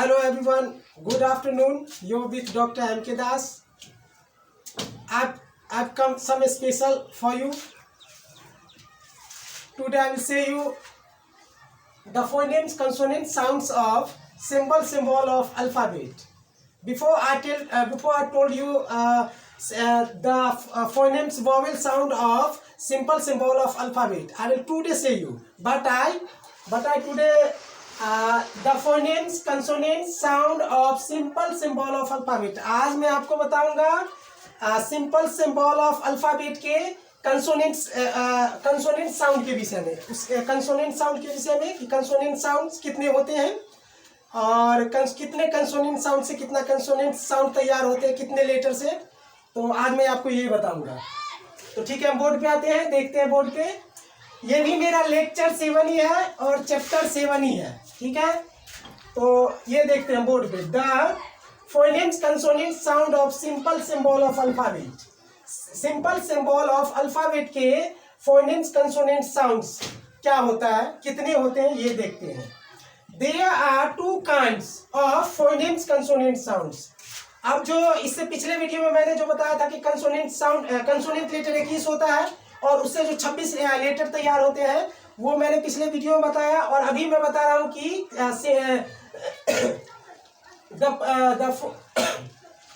Hello everyone, good afternoon. You're with Dr. M.K. Das. I've come some special for you. Today I will say you the phonemes, consonants, sounds of symbol of alphabet. Before I told you the phonemes, vowel sound of symbol of alphabet. I will today say you, but I today the phonemes, consonants, sound of symbol of alphabet. आज मैं आपको बताऊंगा symbol of alphabet के consonant sound के विषय में, उस consonant sound के विषय में कि कंसोनेंट साउंड्स कितने होते हैं और कितने कंसोनेंट साउंड से कितना कंसोनेंट साउंड तैयार होते हैं, कितने लेटर से। तो आज मैं आपको यही बताऊंगा। तो ठीक है, हम बोर्ड पे आते हैं, देखते हैं बोर्ड पे। ये भी मेरा लेक्चर 7 ही है और चैप्टर 7 ही है, ठीक है। तो ये देखते हैं बोर्ड पे, the phonemes consonant sound of symbol of alphabet. Symbol of alphabet के फोनेम्स कंसोनेंट साउंड्स क्या होता है, कितने होते हैं, ये देखते हैं। There are 2 kinds of phonemes consonant sounds. अब जो इससे पिछले वीडियो में मैंने जो बताया था कि कंसोनेंट साउंड, कंसोनेंट लेटर 21 होता है और उससे जो 26 लेटर तैयार होते हैं, वो मैंने पिछले वीडियो में बताया। और अभी मैं बता रहा हूँ कि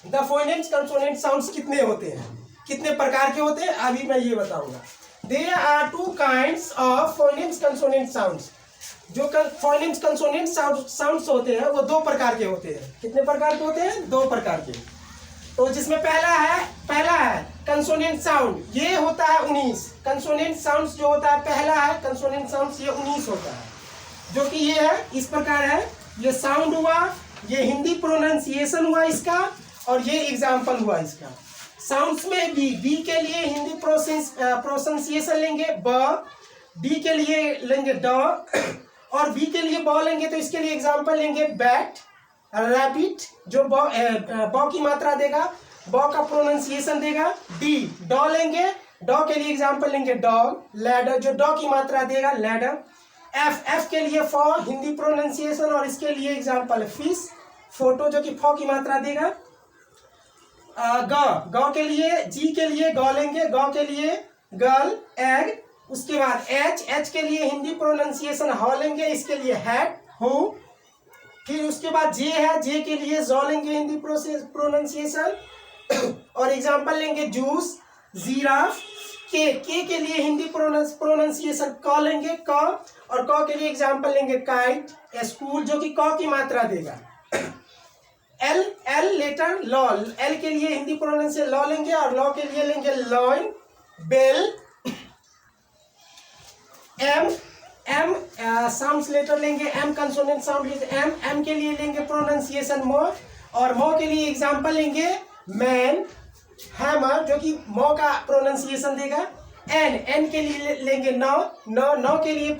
द फोनेम्स कंसोनेंट साउंड्स कितने होते हैं, कितने प्रकार के होते हैं, अभी मैं ये बताऊंगा। There are 2 kinds of phonemes consonant sounds. जो फोनेम्स कंसोनेंट साउंड्स होते हैं वो 2 प्रकार के होते हैं। कितने प्रकार के होते हैं? 2 प्रकार के। तो जिसमें पहला है कंसोनेंट साउंड, ये होता है 19। कंसोनेंट साउंड्स जो होता है पहला है कंसोनेंट साउंड्स, ये 19 होता है, जो कि ये है, इस प्रकार है। ये साउंड हुआ, ये हिंदी प्रोनाउंसिएशन हुआ इसका, और ये एग्जाम्पल हुआ इसका। साउंड्स में बी के लिए हिंदी प्रोनाउंसिएशन लेंगे ब, डी के लिए लेंगे ड, और बी के लिए ब लेंगे तो इसके लिए एग्जाम्पल लेंगे बैट, रैबिट जो ब की मात्रा देगा, ब का प्रोनाउंसिएशन देगा। डी डॉ लेंगे, डॉ के लिए एग्जाम्पल लेंगे डॉग, लैडर जो डॉ की मात्रा देगा लैडर। एफ के लिए फॉर हिंदी प्रोनाउंसिएशन और इसके लिए एग्जाम्पल फिश, फोटो जो कि फॉ की मात्रा देगा। ग के लिए, जी के लिए गौ लेंगे, गौ के लिए गर्ल, एग। उसके बाद एच के लिए हिंदी प्रोनाउंसिएशन हॉ लेंगे, इसके लिए हैट, हु। फिर उसके बाद जे है, जे के लिए जॉ लेंगे हिंदी प्रोनाउंसिएशन और एग्जाम्पल लेंगे जूस, जीराफ। के लिए हिंदी प्रोनाउंसिएशन क लेंगे क, और क के लिए एग्जाम्पल लेंगे काइट, स्कूल जो कि क की मात्रा देगा। एल लेटर लॉ, एल के लिए हिंदी प्रोनाउंसिएशन लॉ लेंगे और लॉ के लिए लेंगे lion, bell. M sounds letter लेंगे, एम कंसोनेंट साउंड लेंगे, एम के लिए लेंगे प्रोनाउंसिएशन मो, और मो के लिए एग्जाम्पल लेंगे मैन, हैमर जो कि मो का प्रोनाउंसिएशन देगा। एन के लिए लेंगे नौ के लिए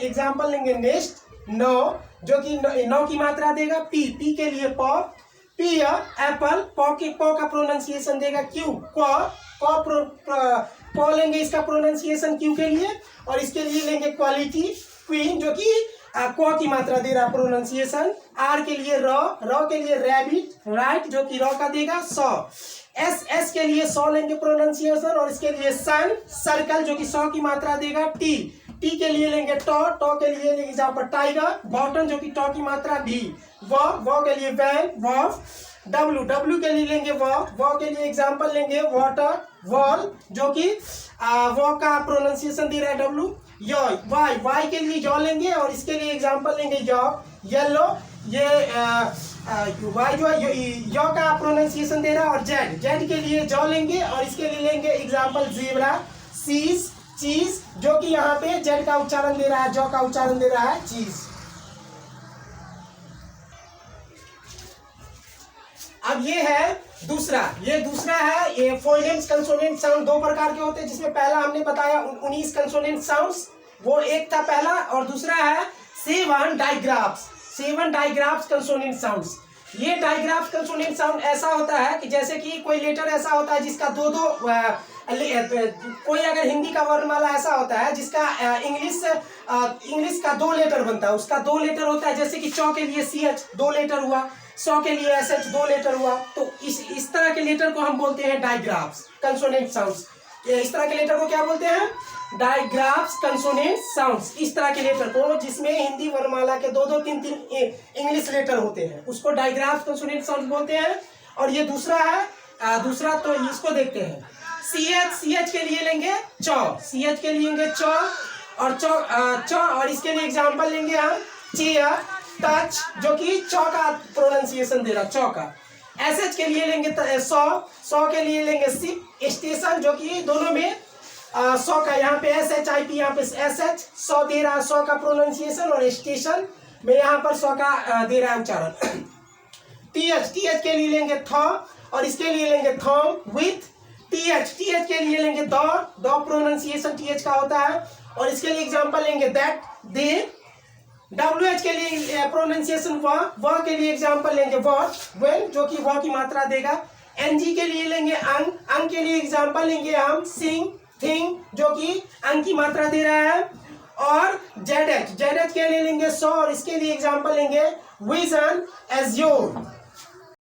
एग्जाम्पल लेंगे नेस्ट, नौ जो कि नौ की मात्रा देगा। पी के लिए पॉ, पी एप्पल, पॉ का प्रोनाउंसिएशन देगा। क्यू पॉ लेंगे इसका प्रोनाउंसिएशन क्यू के लिए, और इसके लिए लेंगे क्वालिटी, क्वीन जो कि क्वा की मात्रा दे रहा प्रोनाउंसिएशन। आर के लिए रॉ के लिए रैबिट, राइट जो कि रॉ का देगा। सॉ, एस के लिए सॉ लेंगे प्रोनाउंसिएशन और इसके लिए सन, सर्कल जो कि सॉ की मात्रा देगा। टी के लिए लेंगे टॉ के लिए लेंगे जहाँ पर टाइगर, बॉटन जो कि टॉ की मात्रा भी। वॉ के लिए वैन, वॉफ। डब्ल्यू के लिए लेंगे वॉ के लिए एग्जाम्पल लेंगे वाटर, वॉल जो कि वॉ का प्रोनाउंसिएशन दे रहा है डब्ल्यू। वाई के लिए यॉ लेंगे और इसके लिए एग्जाम्पल लेंगे येलो, ये वाई जो है यॉ का प्रोनाउंसिएशन दे रहा है। और जेड के लिए जॉ लेंगे और इसके लिए लेंगे एग्जाम्पल ज़ेब्रा, सीज, चीज जो कि यहाँ पे जेड का उच्चारण दे रहा है, जॉ का उच्चारण दे रहा है चीज। अब ये है दूसरा है, ये फोनेम्स कंसोनेंट साउंड 2 प्रकार के होते हैं, जिसमें पहला हमने बताया 19 कंसोनेंट साउंड्स, वो एक था पहला, और दूसरा है 7 डाइग्राफ्स कंसोनेंट साउंड्स। ये डाइग्राफ्स कंसोनेंट साउंड ऐसा होता है कि जैसे कि कोई लेटर ऐसा होता है जिसका 2 कोई अगर हिंदी का वर्णमाला ऐसा होता है जिसका इंग्लिश का 2 लेटर बनता है, उसका 2 लेटर होता है, जैसे कि च के लिए CH 2 लेटर हुआ, सौ के लिए SH 2 लेटर हुआ, तो इस तरह के लेटर को हम बोलते हैं डाइग्राफ्स कंसोनेंट साउंड्स। इस तरह के लेटर को क्या बोलते हैं? डाइग्राफ्स कंसोनेंट साउंड्स। इस तरह के लेटर को जिसमें हिंदी वर्णमाला के 2-2 3-3 इंग्लिश लेटर होते हैं उसको डाइग्राफ्स कंसोनेंट साउंड्स बोलते हैं। और ये दूसरा है, दूसरा तो इसको देखते हैं। CH के लिए लेंगे च, CH के लिए लेंगे च और च और इसके लिए एग्जांपल लेंगे हम चेयर, टच, जो कि च का प्रोनाउंसिएशन दे रहा, च का। SH के लिए लेंगे सौ के लिए लेंगे सिप, स्टेशन, जो कि दोनों में 100 का, यहाँ पे SHIP, यहाँ पे SH 100 दे रहा है, 100 का प्रोनाउंसिएशन, और स्टेशन में यहाँ पर 100 का दे रहा है उच्चारण। TH के लिए लेंगे थ और इसके लिए लेंगे थम विथ TH के लिए लेंगे द प्रोनाउंसिएशन TH का होता है, और इसके लिए एग्जांपल लेंगे दैट, दे। WH के लिए प्रोनाउंसिएशन व के लिए एग्जांपल लेंगे व्हाट, व्हेन, जो कि व की मात्रा देगा। NG के लिए लेंगे अंग के लिए एग्जांपल लेंगे हम सिंग, थिंग, जो कि अंग की मात्रा दे रहा है। और ZH के लिए लेंगे सो और इसके लिए एग्जांपल लेंगे विजन, एज्योर।